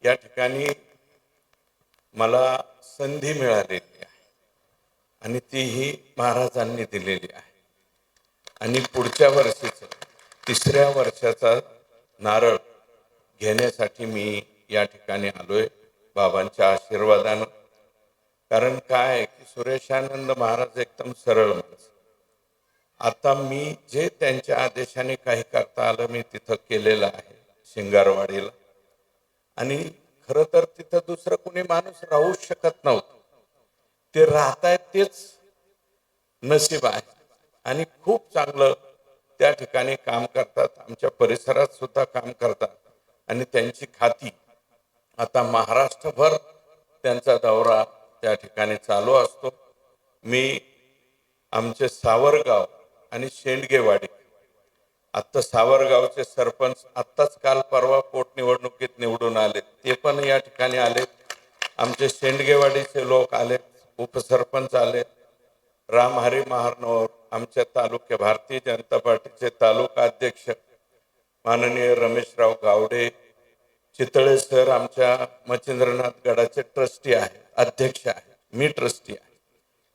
या ठिकाणी मला संधी मिळालेली आहे आणि तीही महाराजांनी दिलेली आहे आणि पुढच्या वर्षीचं 3ऱ्या वर्षाचा नारळ घेण्यासाठी मी या ठिकाणी आलोय बाबांच्या आशीर्वादानं। कारण काय की सुरेशानंद महाराज एकदम सरळ माणूस। आता मी जे त्यांच्या आदेशाने काही करता आलं मी तिथं केलेलं आहे शिंगारवाडीला, आणि खरं तर तिथं दुसरं कोणी माणूस राहू शकत नव्हतं। ते राहतायत तेच नशीब आहे आणि खूप चांगलं त्या ठिकाणी काम करतात, आमच्या परिसरात सुद्धा काम करतात आणि त्यांची खाती आता महाराष्ट्रभर त्यांचा दौरा त्या ठिकाणी चालू असतो। मी आमचे सावरगाव आणि शेंडगेवाडी, आता सावरगावचे सरपंच आत्ताच काल परवा पोटनिवडणुकीत निवडून आले, ते पण या ठिकाणी आले। आमचे शेंडगेवाडीचे लोक आले, उपसरपंच आले, रामहरी महानोर आमच्या तालुक्या भारतीय जनता पार्टीचे तालुका अध्यक्ष माननीय रमेशराव गावडे, चितळे सर आमच्या मच्छिंद्रनाथ गडाचे ट्रस्टी आहे, अध्यक्ष आहे, मी ट्रस्टी आहे,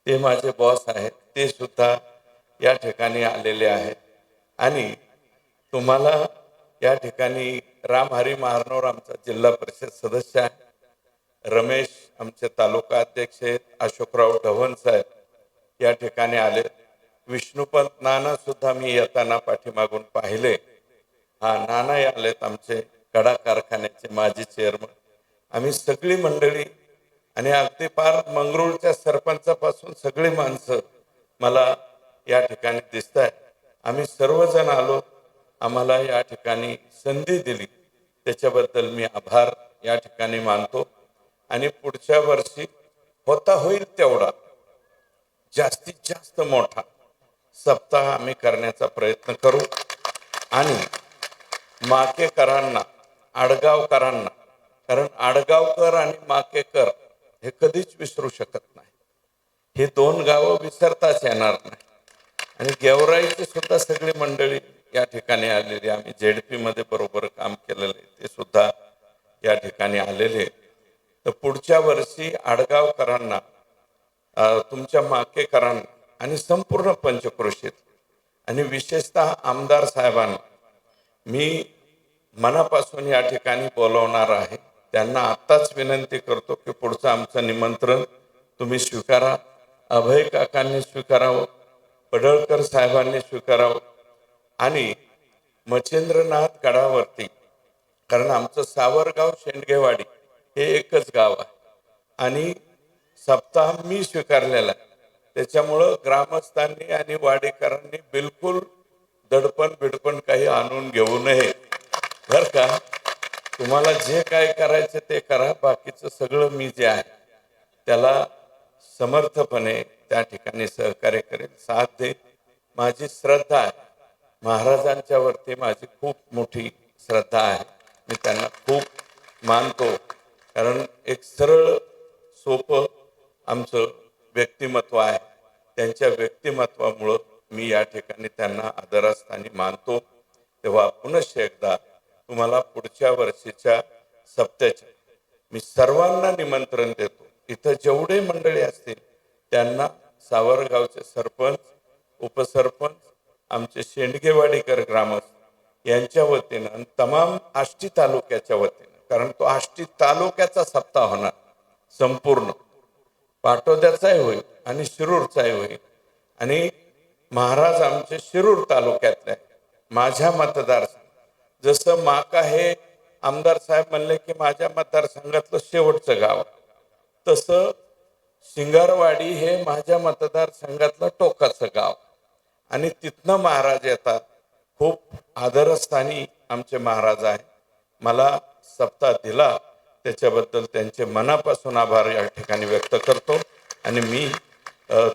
ते माझे बॉस आहेत, ते सुद्धा या ठिकाणी आलेले आहेत। आणि तुम्हाला या ठिकाणी रामहरी महानोर आमचा जिल्हा परिषद सदस्य आहे, रमेश आमचे तालुका अध्यक्ष आहेत, अशोकराव ढवण साहेब या ठिकाणी आले, विष्णुपंत नाना सुद्धा मी येताना पाठीमागून पाहिले, हा नाना आलेत आमचे कडा कारखान्याचे माजी चेअरमन। आम्ही सगळी मंडळी आणि अगदी पार मंगरुळच्या सरपंचापासून सगळी माणसं मला या ठिकाणी दिसत आहेत। आम्ही सर्वजण आलो, आम्हाला या ठिकाणी संधी दिली त्याच्याबद्दल मी आभार या ठिकाणी मानतो। आणि पुढच्या वर्षी होता होईल तेवढा जास्तीत जास्त मोठा सप्ताह आम्ही करण्याचा प्रयत्न करू आणि माकेकरांना, आडगावकरांना, कारण आडगावकर आणि माकेकर हे कधीच विसरू शकत नाही, हे दोन गावं विसरताच येणार नाही। आणि गेवराईची सुद्धा सगळी मंडळी या ठिकाणी आलेली, आम्ही जेडपी मध्ये बरोबर काम केलेलं आहे, ते सुद्धा या ठिकाणी आलेले। तर पुढच्या वर्षी आडगावकरांना, तुमच्या माकेकरांना आणि संपूर्ण पंचक्रोशीत आणि विशेषतः आमदार साहेबांना मी मनापासून या ठिकाणी बोलवणार आहे। त्यांना आत्ताच विनंती करतो की पुढचं आमचं निमंत्रण तुम्ही स्वीकारा, अभय काकांनी स्वीकारावं, पडळकर साहेबांनी स्वीकारावं आणि मच्छिंद्रनाथ गडावरती, कारण आमचं सावरगाव शेंडगेवाडी हे एकच गाव आहे आणि सप्ताह मी स्वीकारलेला आहे, त्याच्यामुळं ग्रामस्थांनी आणि वाडेकरांनी बिलकुल दडपण बिडपण काही आणून घेऊ नये बर का। तुम्हाला जे काय करायचं ते करा, बाकीचं सगळं मी जे आहे त्याला समर्थपणे त्या ठिकाणी सहकार्य करेल, साथ दे। माझी श्रद्धा आहे महाराजांच्या वरती, माझी खूप मोठी श्रद्धा आहे, मी त्यांना खूप मानतो, कारण एक सरळ सोपं आमचं व्यक्तिमत्व आहे, त्यांच्या व्यक्तिमत्वामुळं मी या ठिकाणी त्यांना आदरस्थानी मानतो। तेव्हा पुनश्च एकदा तुम्हाला पुढच्या वर्षीच्या सप्त्याच्या मी सर्वांना निमंत्रण देतो, इथं जेवढे मंडळी असतील त्यांना सावरगावचे सरपंच, उपसरपंच, आमचे शेंडगेवाडीकर ग्रामस्थ यांच्या वतीनं आणि तमाम आष्टी तालुक्याच्या वतीनं, कारण तो आष्टी तालुक्याचा सप्ताह होणार, संपूर्ण पाटोद्याचाही होईल आणि शिरूरचाही होईल। आणि महाराज आमचे शिरूर तालुक्यातले, माझ्या मतदारसंघ, जसं माका हे आमदार साहेब म्हणले की माझ्या मतदारसंघातलं शेवटचं गाव, तसं शिंगारवाडी हे माझ्या मतदारसंघातलं टोकाचं गाव आणि तिथनं महाराज येतात। खूप आदरस्थानी आमचे महाराज आहे, मला सप्ताह दिला त्याच्याबद्दल त्यांचे मनापासून आभार या ठिकाणी व्यक्त करतो आणि मी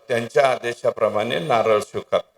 त्यांच्या आदेशाप्रमाणे नारळ स्वीकारतो।